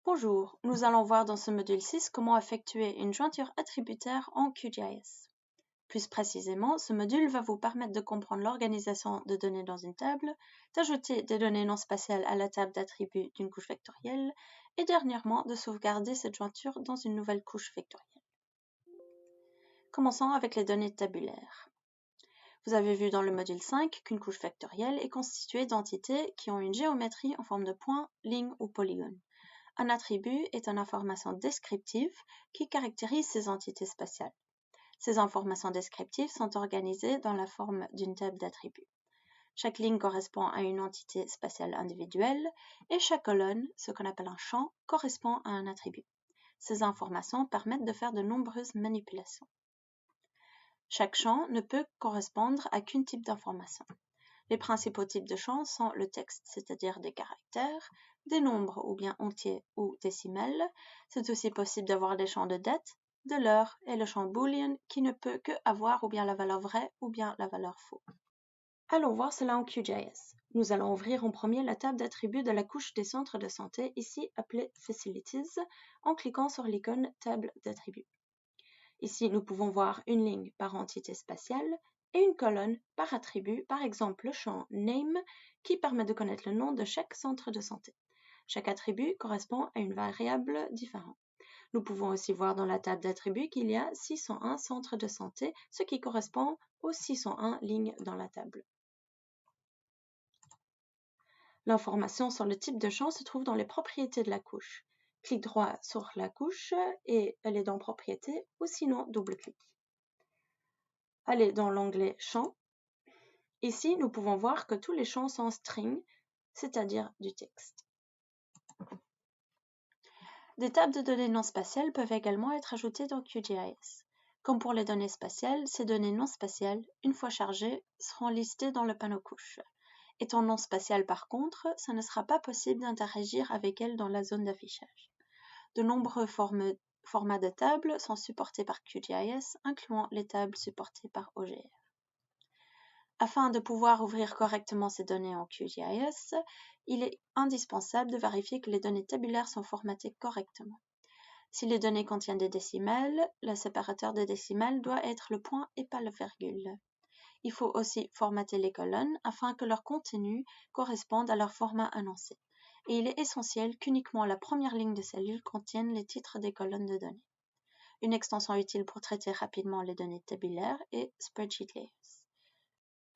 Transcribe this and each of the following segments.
Bonjour, nous allons voir dans ce module 6 comment effectuer une jointure attributaire en QGIS. Plus précisément, ce module va vous permettre de comprendre l'organisation de données dans une table, d'ajouter des données non spatiales à la table d'attributs d'une couche vectorielle et dernièrement de sauvegarder cette jointure dans une nouvelle couche vectorielle. Commençons avec les données tabulaires. Vous avez vu dans le module 5 qu'une couche vectorielle est constituée d'entités qui ont une géométrie en forme de points, lignes ou polygones. Un attribut est une information descriptive qui caractérise ces entités spatiales. Ces informations descriptives sont organisées dans la forme d'une table d'attributs. Chaque ligne correspond à une entité spatiale individuelle et chaque colonne, ce qu'on appelle un champ, correspond à un attribut. Ces informations permettent de faire de nombreuses manipulations. Chaque champ ne peut correspondre à qu'un type d'information. Les principaux types de champs sont le texte, c'est-à-dire des caractères, des nombres ou bien entiers ou décimales. C'est aussi possible d'avoir des champs de date, de l'heure et le champ boolean qui ne peut que avoir ou bien la valeur vraie ou bien la valeur faux. Allons voir cela en QGIS. Nous allons ouvrir en premier la table d'attributs de la couche des centres de santé, ici appelée Facilities, en cliquant sur l'icône Table d'attributs. Ici, nous pouvons voir une ligne par entité spatiale et une colonne par attribut, par exemple le champ Name, qui permet de connaître le nom de chaque centre de santé. Chaque attribut correspond à une variable différente. Nous pouvons aussi voir dans la table d'attributs qu'il y a 601 centres de santé, ce qui correspond aux 601 lignes dans la table. L'information sur le type de champ se trouve dans les propriétés de la couche. Clique droit sur la couche et elle est dans Propriétés ou sinon double-clic. Allez dans l'onglet Champs. Ici, nous pouvons voir que tous les champs sont string, c'est-à-dire du texte. Des tables de données non spatiales peuvent également être ajoutées dans QGIS. Comme pour les données spatiales, ces données non spatiales, une fois chargées, seront listées dans le panneau couche. Étant non spatiales par contre, ça ne sera pas possible d'interagir avec elles dans la zone d'affichage. De nombreux formats de tables sont supportés par QGIS, incluant les tables supportées par OGR. Afin de pouvoir ouvrir correctement ces données en QGIS, il est indispensable de vérifier que les données tabulaires sont formatées correctement. Si les données contiennent des décimales, le séparateur des décimales doit être le point et pas la virgule. Il faut aussi formater les colonnes afin que leur contenu corresponde à leur format annoncé. Et il est essentiel qu'uniquement la première ligne de cellule contienne les titres des colonnes de données. Une extension utile pour traiter rapidement les données tabulaires est Spreadsheet Layers.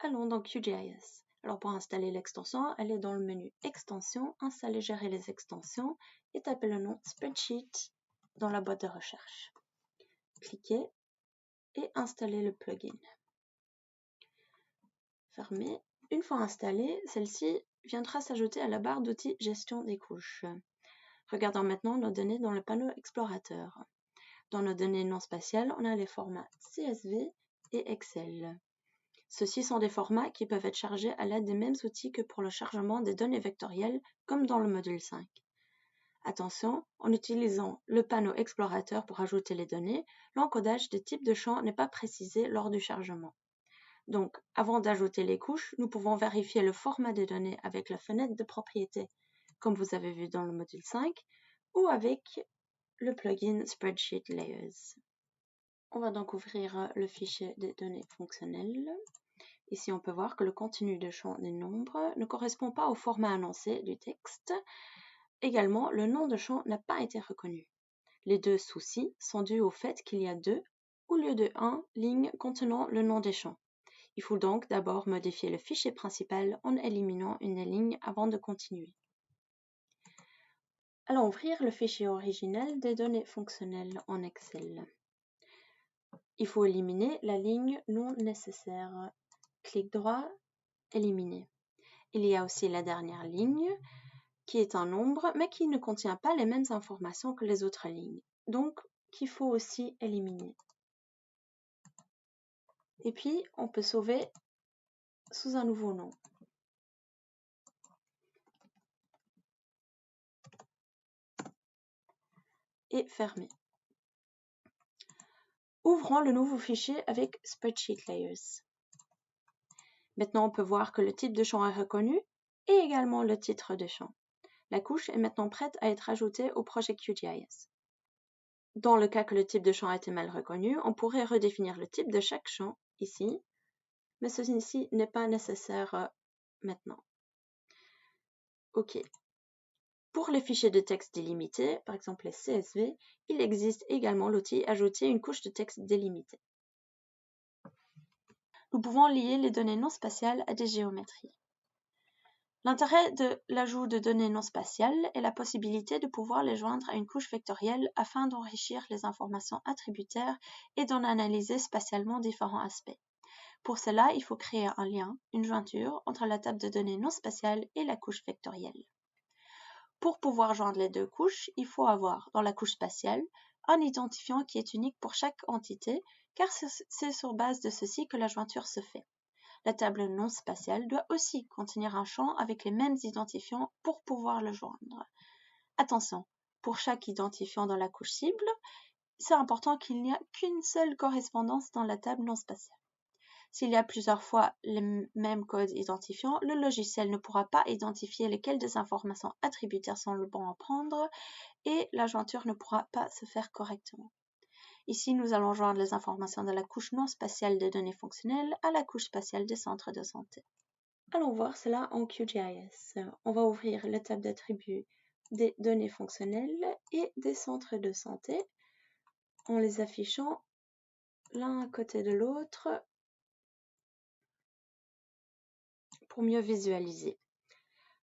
Allons dans QGIS. Alors pour installer l'extension, allez dans le menu Extensions, installer Gérer les extensions et tapez le nom Spreadsheet dans la boîte de recherche. Cliquez et installez le plugin. Fermez. Une fois installée, celle-ci viendra s'ajouter à la barre d'outils Gestion des couches. Regardons maintenant nos données dans le panneau Explorateur. Dans nos données non spatiales, on a les formats CSV et Excel. Ceux-ci sont des formats qui peuvent être chargés à l'aide des mêmes outils que pour le chargement des données vectorielles, comme dans le module 5. Attention, en utilisant le panneau explorateur pour ajouter les données, l'encodage des types de champs n'est pas précisé lors du chargement. Donc, avant d'ajouter les couches, nous pouvons vérifier le format des données avec la fenêtre de propriété, comme vous avez vu dans le module 5, ou avec le plugin Spreadsheet Layers. On va donc ouvrir le fichier des données fonctionnelles. Ici, on peut voir que le contenu de champ des nombres ne correspond pas au format annoncé du texte. Également, le nom de champ n'a pas été reconnu. Les deux soucis sont dus au fait qu'il y a 2, au lieu de 1, lignes contenant le nom des champs. Il faut donc d'abord modifier le fichier principal en éliminant une ligne avant de continuer. Allons ouvrir le fichier original des données fonctionnelles en Excel. Il faut éliminer la ligne non nécessaire. Clic droit, éliminer. Il y a aussi la dernière ligne, qui est un nombre, mais qui ne contient pas les mêmes informations que les autres lignes, donc qu'il faut aussi éliminer. Et puis, on peut sauver sous un nouveau nom. Et fermer. Ouvrons le nouveau fichier avec Spreadsheet Layers. Maintenant, on peut voir que le type de champ est reconnu et également le titre de champ. La couche est maintenant prête à être ajoutée au projet QGIS. Dans le cas que le type de champ a été mal reconnu, on pourrait redéfinir le type de chaque champ ici, mais ceci n'est pas nécessaire maintenant. OK. Pour les fichiers de texte délimités, par exemple les CSV, il existe également l'outil Ajouter une couche de texte délimitée. Nous pouvons lier les données non spatiales à des géométries. L'intérêt de l'ajout de données non spatiales est la possibilité de pouvoir les joindre à une couche vectorielle afin d'enrichir les informations attributaires et d'en analyser spatialement différents aspects. Pour cela, il faut créer un lien, une jointure, entre la table de données non spatiale et la couche vectorielle. Pour pouvoir joindre les deux couches, il faut avoir, dans la couche spatiale, un identifiant qui est unique pour chaque entité, car c'est sur base de ceci que la jointure se fait. La table non spatiale doit aussi contenir un champ avec les mêmes identifiants pour pouvoir le joindre. Attention, pour chaque identifiant dans la couche cible, c'est important qu'il n'y ait qu'une seule correspondance dans la table non spatiale. S'il y a plusieurs fois les mêmes codes identifiants, le logiciel ne pourra pas identifier lesquelles des informations attributaires sont le bon à prendre et la jointure ne pourra pas se faire correctement. Ici, nous allons joindre les informations de la couche non spatiale des données fonctionnelles à la couche spatiale des centres de santé. Allons voir cela en QGIS. On va ouvrir la table d'attributs des données fonctionnelles et des centres de santé en les affichant l'un à côté de l'autre pour mieux visualiser.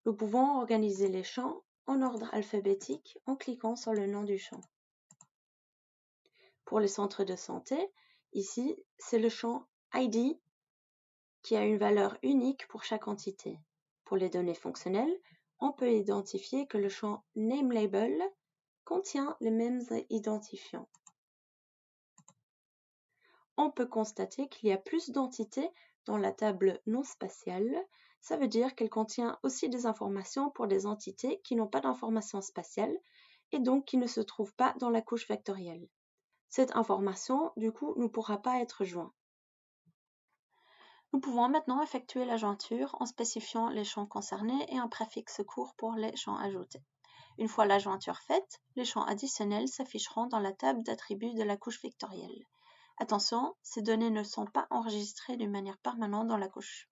Nous pouvons organiser les champs en ordre alphabétique en cliquant sur le nom du champ. Pour les centres de santé, ici, c'est le champ ID qui a une valeur unique pour chaque entité. Pour les données fonctionnelles, on peut identifier que le champ NameLabel contient les mêmes identifiants. On peut constater qu'il y a plus d'entités dans la table non spatiale. Ça veut dire qu'elle contient aussi des informations pour des entités qui n'ont pas d'informations spatiales et donc qui ne se trouvent pas dans la couche vectorielle. Cette information, du coup, ne pourra pas être jointe. Nous pouvons maintenant effectuer la jointure en spécifiant les champs concernés et un préfixe court pour les champs ajoutés. Une fois la jointure faite, les champs additionnels s'afficheront dans la table d'attributs de la couche vectorielle. Attention, ces données ne sont pas enregistrées d'une manière permanente dans la couche.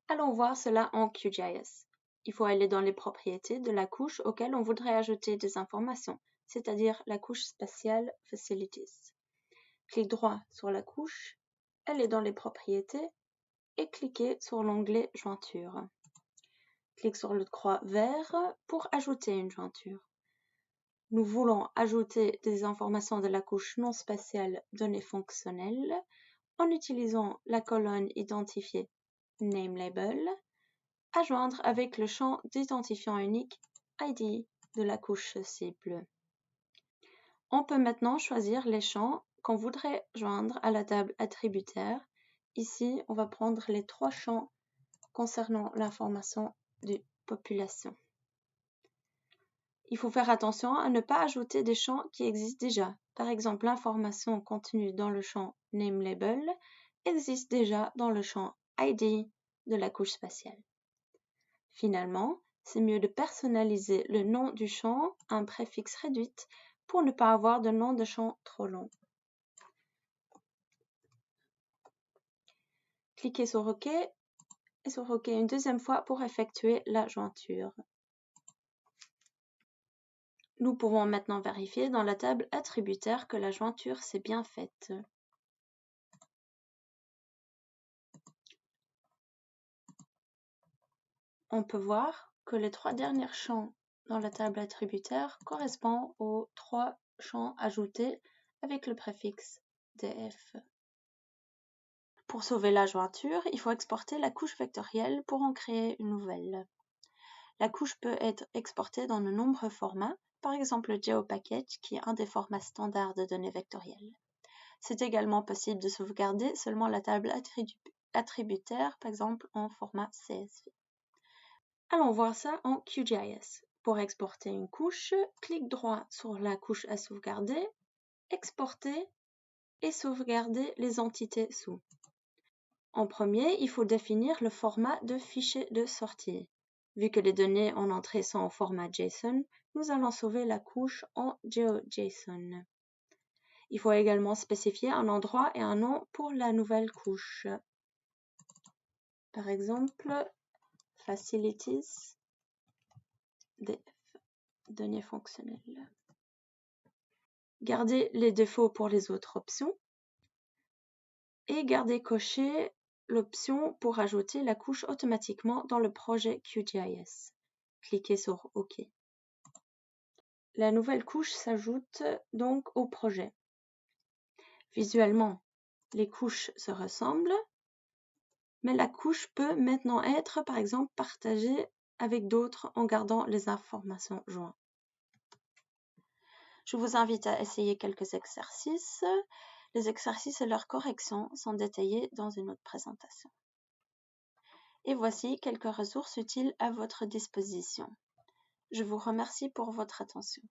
Allons voir cela en QGIS. Il faut aller dans les propriétés de la couche auquel on voudrait ajouter des informations, c'est-à-dire la couche spatiale Facilities. Clique droit sur la couche, elle est dans les propriétés et cliquez sur l'onglet Jointure. Clique sur le croix vert pour ajouter une jointure. Nous voulons ajouter des informations de la couche non spatiale données fonctionnelles en utilisant la colonne identifiée NameLabel à joindre avec le champ d'identifiant unique ID de la couche cible. On peut maintenant choisir les champs qu'on voudrait joindre à la table attributaire. Ici, on va prendre les 3 champs concernant l'information de population. Il faut faire attention à ne pas ajouter des champs qui existent déjà. Par exemple, l'information contenue dans le champ NameLabel existe déjà dans le champ ID de la couche spatiale. Finalement, c'est mieux de personnaliser le nom du champ à un préfixe réduit pour ne pas avoir de nom de champ trop long. Cliquez sur OK et sur OK une deuxième fois pour effectuer la jointure. Nous pouvons maintenant vérifier dans la table attributaire que la jointure s'est bien faite. On peut voir que les 3 derniers champs dans la table attributaire correspondent aux 3 champs ajoutés avec le préfixe df. Pour sauver la jointure, il faut exporter la couche vectorielle pour en créer une nouvelle. La couche peut être exportée dans de nombreux formats, par exemple le GeoPackage qui est un des formats standards de données vectorielles. C'est également possible de sauvegarder seulement la table attributaire, par exemple en format CSV. Allons voir ça en QGIS. Pour exporter une couche, clique droit sur la couche à sauvegarder, exporter et sauvegarder les entités sous. En premier, il faut définir le format de fichier de sortie. Vu que les données en entrée sont en format JSON, nous allons sauver la couche en GeoJSON. Il faut également spécifier un endroit et un nom pour la nouvelle couche. Par exemple, Facilities, données fonctionnelles. Gardez les défauts pour les autres options et gardez coché l'option pour ajouter la couche automatiquement dans le projet QGIS. Cliquez sur OK. La nouvelle couche s'ajoute donc au projet. Visuellement, les couches se ressemblent, mais la couche peut maintenant être, par exemple, partagée avec d'autres en gardant les informations jointes. Je vous invite à essayer quelques exercices. Les exercices et leurs corrections sont détaillés dans une autre présentation. Et voici quelques ressources utiles à votre disposition. Je vous remercie pour votre attention.